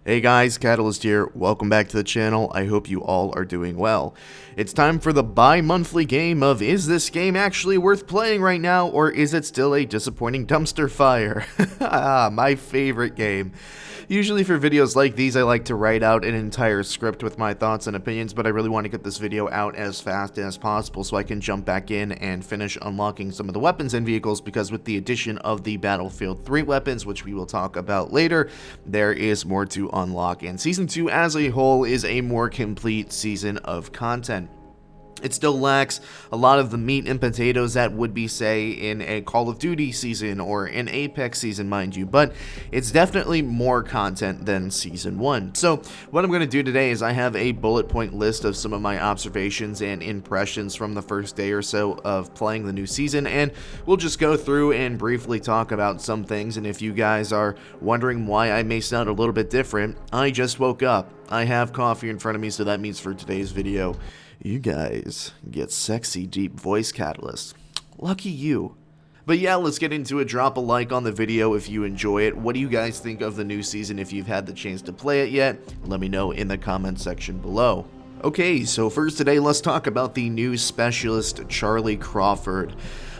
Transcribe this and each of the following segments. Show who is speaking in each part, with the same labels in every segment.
Speaker 1: Hey guys, Catalyst here. Welcome back to the channel. I hope you all are doing well. It's time for the bi-monthly game of is this game actually worth playing right now, or is it still a disappointing dumpster fire? My favorite game. Usually for videos like these, I like to write out an entire script with my thoughts and opinions, but I really want to get this video out as fast as possible so I can jump back in and finish unlocking some of the weapons and vehicles, because with the addition of the Battlefield 3 weapons, which we will talk about later, there is more to unlock, and Season 2 as a whole is a more complete season of content. It still lacks a lot of the meat and potatoes that would be, say, in a Call of Duty season or an Apex season, mind you, but it's definitely more content than Season 1. So what I'm going to do today is I have a bullet point list of some of my observations and impressions from the first day or so of playing the new season, and we'll just go through and briefly talk about some things. And if you guys are wondering why I may sound a little bit different, I just woke up. I have coffee in front of me, so that means for today's video, you guys get sexy deep voice catalyst. Lucky you. But yeah, let's get into it. Drop a like on the video if you enjoy it. What do you guys think of the new season if you've had the chance to play it yet? Let me know in the comment section below. Okay, so first today, let's talk about the new specialist, Charlie Crawford.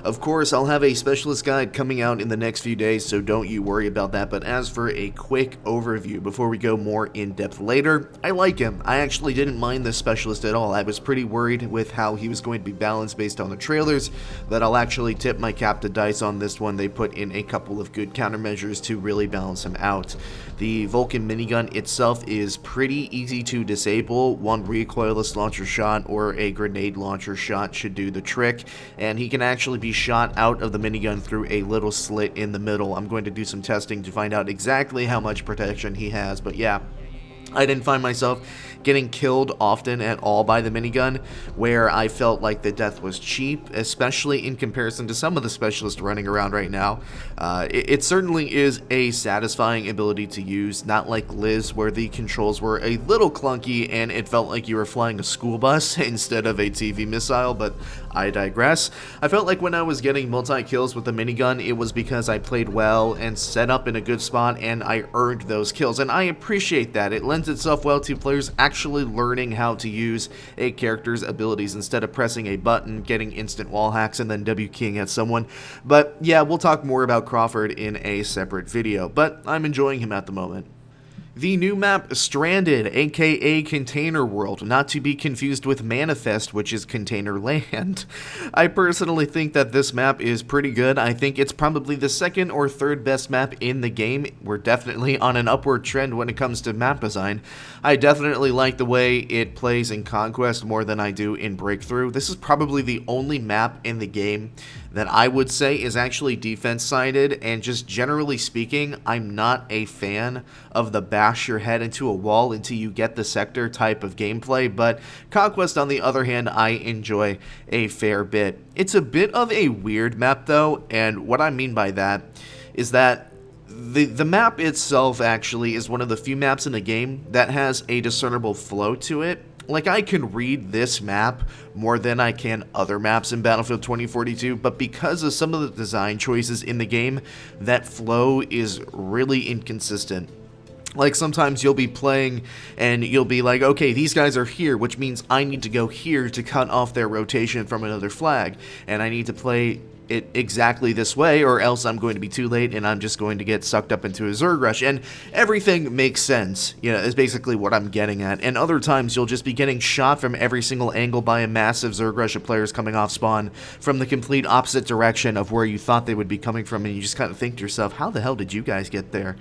Speaker 1: Of course, I'll have a specialist guide coming out in the next few days, so don't you worry about that. But as for a quick overview, before we go more in depth later, I like him. I actually didn't mind this specialist at all. I was pretty worried with how he was going to be balanced based on the trailers, but I'll actually tip my cap to dice on this one. They put in a couple of good countermeasures to really balance him out. The Vulcan minigun itself is pretty easy to disable. One recoilless launcher shot or a grenade launcher shot should do the trick, and he can actually be shot out of the minigun through a little slit in the middle. I'm going to do some testing to find out exactly how much protection he has, but yeah, I didn't find myself getting killed often at all by the minigun, where I felt like the death was cheap, especially in comparison to some of the specialists running around right now. It certainly is a satisfying ability to use, not like Liz, where the controls were a little clunky and it felt like you were flying a school bus instead of a TV missile, but I digress. I felt like when I was getting multi-kills with the minigun, it was because I played well and set up in a good spot and I earned those kills, and I appreciate that. It lends itself well to players actually learning how to use a character's abilities instead of pressing a button, getting instant wall hacks, and then W-keying at someone. But yeah, we'll talk more about Crawford in a separate video, but I'm enjoying him at the moment. The new map, Stranded, aka Container World, not to be confused with Manifest, which is Container Land. I personally think that this map is pretty good. I think it's probably the second or third best map in the game. We're definitely on an upward trend when it comes to map design. I definitely like the way it plays in Conquest more than I do in Breakthrough. This is probably the only map in the game that I would say is actually defense-sided, and just generally speaking, I'm not a fan of the bash your head into a wall until you get the sector type of gameplay, but Conquest, on the other hand, I enjoy a fair bit. It's a bit of a weird map, though, and what I mean by that is that the map itself actually is one of the few maps in the game that has a discernible flow to it. Like, I can read this map more than I can other maps in Battlefield 2042, but because of some of the design choices in the game, that flow is really inconsistent. Like, sometimes you'll be playing and you'll be like, okay, these guys are here, which means I need to go here to cut off their rotation from another flag, and I need to play it exactly this way, or else I'm going to be too late and I'm just going to get sucked up into a Zerg rush, and everything makes sense, you know, is basically what I'm getting at. And other times you'll just be getting shot from every single angle by a massive Zerg rush of players coming off spawn from the complete opposite direction of where you thought they would be coming from, and you just kind of think to yourself, how the hell did you guys get there?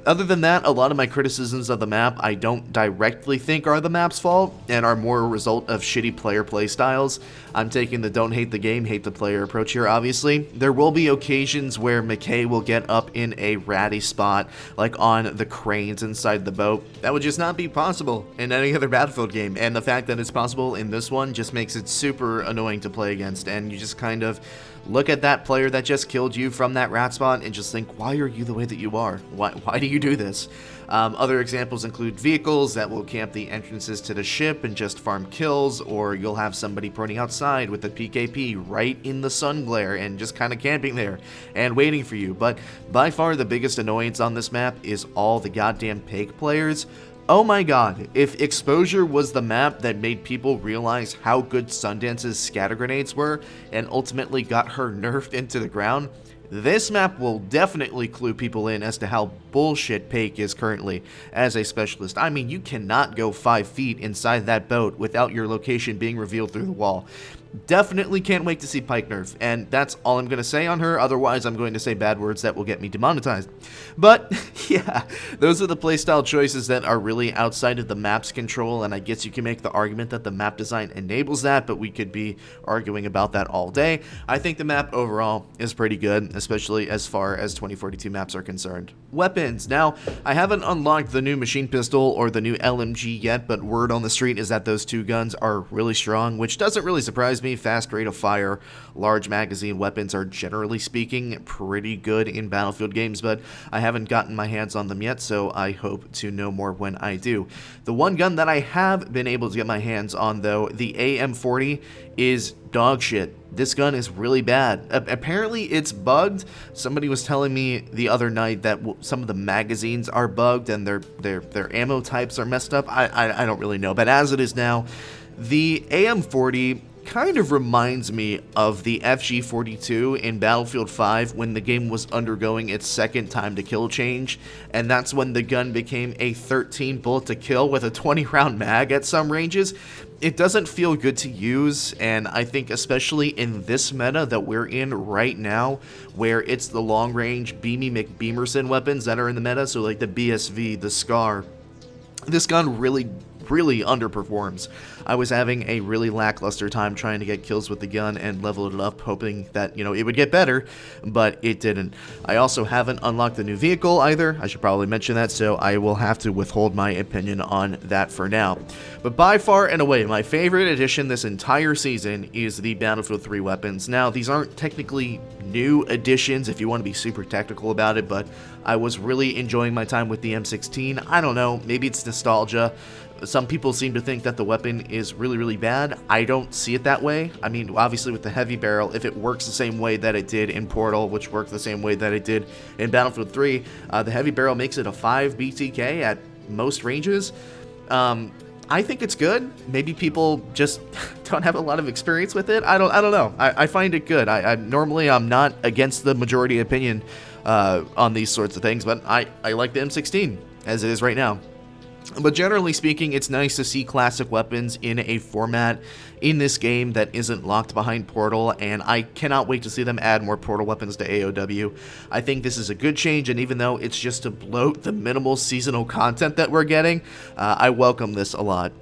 Speaker 1: Other than that, a lot of my criticisms of the map I don't directly think are the map's fault, and are more a result of shitty player playstyles. I'm taking the don't hate the game, hate the player approach here, obviously. There will be occasions where McKay will get up in a ratty spot, like on the cranes inside the boat. That would just not be possible in any other Battlefield game, and the fact that it's possible in this one just makes it super annoying to play against, and you just kind of look at that player that just killed you from that rat spot and just think, why are you the way that you are? Why do you do this? Other examples include vehicles that will camp the entrances to the ship and just farm kills, or you'll have somebody pointing outside with a PKP right in the sun glare and just kind of camping there and waiting for you. But by far the biggest annoyance on this map is all the goddamn Pake players. Oh my god, if Exposure was the map that made people realize how good Sundance's scatter grenades were and ultimately got her nerfed into the ground, this map will definitely clue people in as to how bullshit Pake is currently as a specialist. I mean, you cannot go 5 feet inside that boat without your location being revealed through the wall. Definitely can't wait to see Pike nerf, and that's all I'm going to say on her, otherwise I'm going to say bad words that will get me demonetized. But, yeah, those are the playstyle choices that are really outside of the map's control, and I guess you can make the argument that the map design enables that, but we could be arguing about that all day. I think the map overall is pretty good, especially as far as 2042 maps are concerned. Weapons. Now, I haven't unlocked the new machine pistol or the new LMG yet, but word on the street is that those two guns are really strong, which doesn't really surprise me. Fast rate of fire, large magazine weapons are generally speaking pretty good in Battlefield games, but I haven't gotten my hands on them yet, so I hope to know more when I do. The one gun that I have been able to get my hands on, though, the AM40, is dog shit. This gun is really bad. Apparently it's bugged. Somebody was telling me the other night that some of the magazines are bugged and their ammo types are messed up. I don't really know, but as it is now, the AM40 kind of reminds me of the FG42 in Battlefield 5 when the game was undergoing its second time to kill change, and that's when the gun became a 13 bullet to kill with a 20 round mag at some ranges. It doesn't feel good to use, and I think especially in this meta that we're in right now, where it's the long range Beamy McBeamerson weapons that are in the meta, so like the BSV, the SCAR, this gun really underperforms. I was having a really lackluster time trying to get kills with the gun and level it up, hoping that, you know, it would get better, but it didn't. I also haven't unlocked the new vehicle either. I should probably mention that, so I will have to withhold my opinion on that for now. But by far and away, my favorite addition this entire season is the Battlefield 3 weapons. Now, these aren't technically new additions if you want to be super technical about it, but I was really enjoying my time with the M16. I don't know, maybe it's nostalgia. Some people seem to think that the weapon is really bad. I don't see it that way. I mean, obviously with the heavy barrel, if it works the same way that it did in Portal, which worked the same way that it did in Battlefield 3, the heavy barrel makes it a 5 BTK at most ranges. I think it's good. Maybe people just don't have a lot of experience with it. I don't know. I find it good. Normally I'm not against the majority opinion on these sorts of things, but I like the M16 as it is right now. But generally speaking, it's nice to see classic weapons in a format in this game that isn't locked behind Portal, and I cannot wait to see them add more Portal weapons to AOW. I think this is a good change, and even though it's just to bloat the minimal seasonal content that we're getting, I welcome this a lot.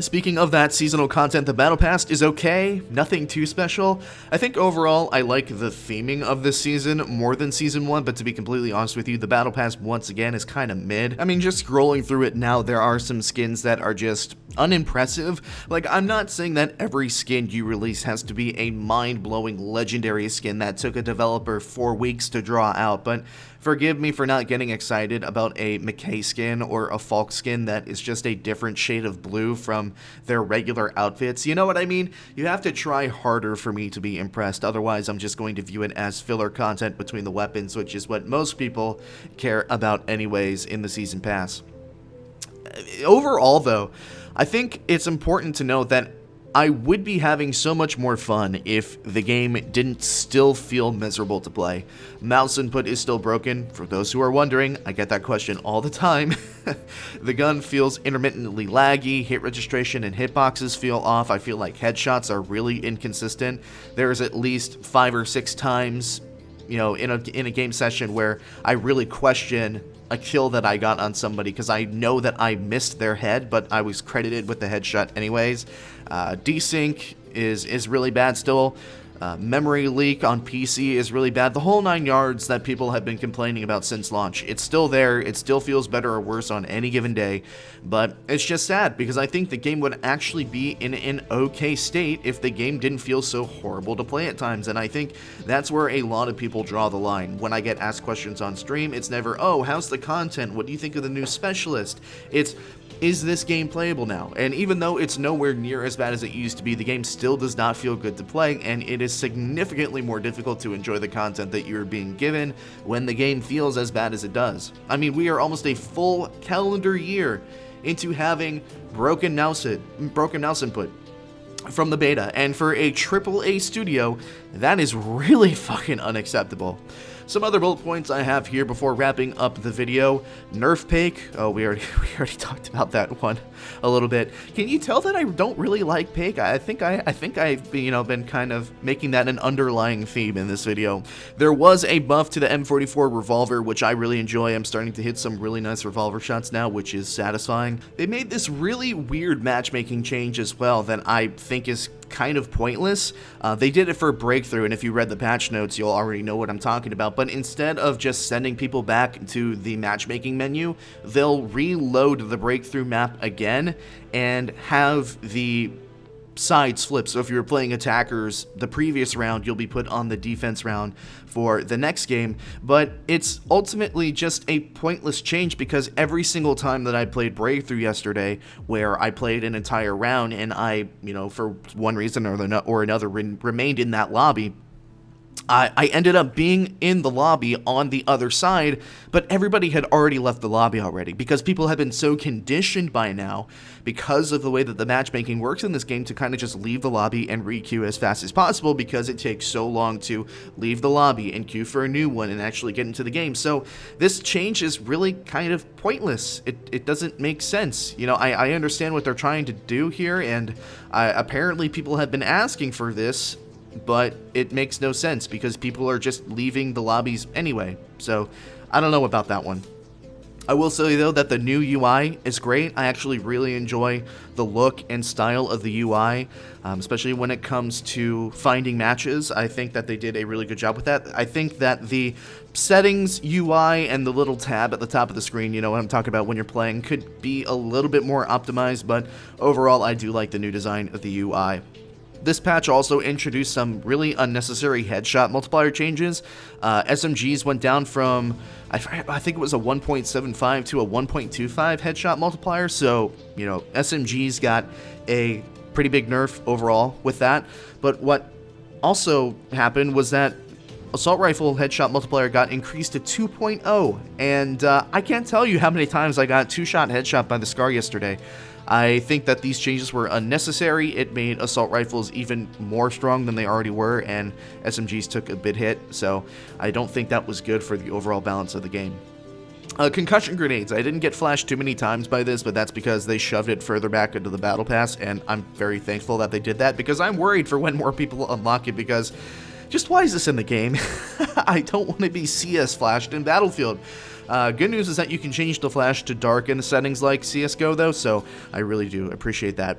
Speaker 1: Speaking of that seasonal content, the Battle Pass is okay, nothing too special. I think overall I like the theming of this season more than Season 1, but to be completely honest with you, the Battle Pass once again is kind of mid. I mean, just scrolling through it now, there are some skins that are just unimpressive. Like, I'm not saying that every skin you release has to be a mind-blowing legendary skin that took a developer 4 weeks to draw out, but forgive me for not getting excited about a McKay skin or a Falk skin that is just a different shade of blue from their regular outfits. You know what I mean? You have to try harder for me to be impressed, otherwise I'm just going to view it as filler content between the weapons, which is what most people care about anyways in the Season Pass. Overall, though, I think it's important to note that I would be having so much more fun if the game didn't still feel miserable to play. Mouse input is still broken, for those who are wondering. I get that question all the time. The gun feels intermittently laggy, hit registration and hitboxes feel off. I feel like headshots are really inconsistent. There's at least 5 or 6 times, you know, in a game session where I really question a kill that I got on somebody because I know that I missed their head, but I was credited with the headshot anyways. Desync is really bad still. Memory leak on PC is really bad. The whole 9 yards that people have been complaining about since launch. It's still there. It still feels better or worse on any given day. But it's just sad because I think the game would actually be in an okay state if the game didn't feel so horrible to play at times. And I think that's where a lot of people draw the line. When I get asked questions on stream, it's never, oh, how's the content? What do you think of the new specialist? It's, is this game playable now? And even though it's nowhere near as bad as it used to be, the game still does not feel good to play, and it is significantly more difficult to enjoy the content that you're being given when the game feels as bad as it does. I mean, we are almost a full calendar year into having broken mouse input from the beta, and for a AAA studio, that is really fucking unacceptable. Some other bullet points I have here before wrapping up the video. Nerf Pake. Oh, we already talked about that one a little bit. Can you tell that I don't really like Pake? I think I've been kind of making that an underlying theme in this video. There was a buff to the M44 revolver, which I really enjoy. I'm starting to hit some really nice revolver shots now, which is satisfying. They made this really weird matchmaking change as well that I think is kind of pointless. They did it for Breakthrough, and if you read the patch notes, you'll already know what I'm talking about. But instead of just sending people back to the matchmaking menu, they'll reload the Breakthrough map again and have the sides flip. So if you were playing attackers the previous round, you'll be put on the defense round for the next game. But it's ultimately just a pointless change because every single time that I played Breakthrough yesterday, where I played an entire round and I, for one reason or another remained in that lobby, I ended up being in the lobby on the other side, but everybody had already left the lobby already because people have been so conditioned by now because of the way that the matchmaking works in this game to kind of just leave the lobby and re-queue as fast as possible because it takes so long to leave the lobby and queue for a new one and actually get into the game. So this change is really kind of pointless. It doesn't make sense. I understand what they're trying to do here, and apparently people have been asking for this, but it makes no sense because people are just leaving the lobbies anyway. So I don't know about that one. I will say though that the new UI is great. I actually really enjoy the look and style of the UI, especially when it comes to finding matches. I think that they did a really good job with that. I think that the settings UI and the little tab at the top of the screen, what I'm talking about when you're playing, could be a little bit more optimized, but overall I do like the new design of the UI. This patch also introduced some really unnecessary headshot multiplier changes. SMGs went down from, I think it was a 1.75 to a 1.25 headshot multiplier, so, SMGs got a pretty big nerf overall with that. But what also happened was that assault rifle headshot multiplier got increased to 2.0, and I can't tell you how many times I got two-shot headshot by the SCAR yesterday. I think that these changes were unnecessary. It made assault rifles even more strong than they already were, and SMGs took a bit hit, so I don't think that was good for the overall balance of the game. Concussion grenades. I didn't get flashed too many times by this, but that's because they shoved it further back into the battle pass, and I'm very thankful that they did that because I'm worried for when more people unlock it because just why is this in the game? I don't want to be CS flashed in Battlefield. Good news is that you can change the flash to dark in the settings like CSGO though, so I really do appreciate that.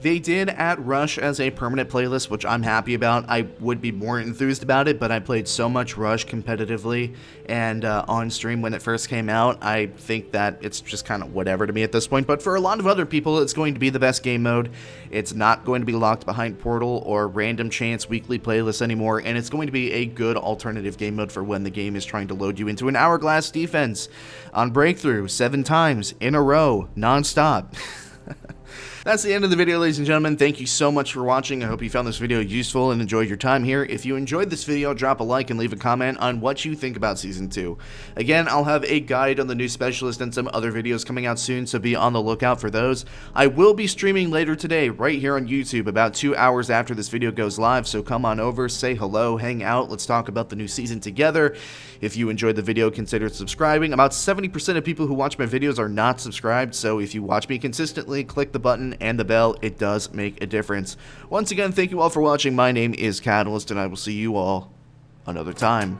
Speaker 1: They did add Rush as a permanent playlist, which I'm happy about. I would be more enthused about it, but I played so much Rush competitively and on stream when it first came out. I think that it's just kind of whatever to me at this point, but for a lot of other people, it's going to be the best game mode. It's not going to be locked behind Portal or random chance weekly playlists anymore, and it's going to be a good alternative game mode for when the game is trying to load you into an hourglass defense on Breakthrough 7 times in a row, non-stop. That's the end of the video, ladies and gentlemen. Thank you so much for watching. I hope you found this video useful and enjoyed your time here. If you enjoyed this video, drop a like and leave a comment on what you think about Season 2. Again, I'll have a guide on the new specialist and some other videos coming out soon, so be on the lookout for those. I will be streaming later today, right here on YouTube, about 2 hours after this video goes live, so come on over, say hello, hang out, let's talk about the new season together. If you enjoyed the video, consider subscribing. About 70% of people who watch my videos are not subscribed, so if you watch me consistently, click the button and the bell. It does make a difference. Once again, thank you all for watching. My name is Catalyst, and I will see you all another time.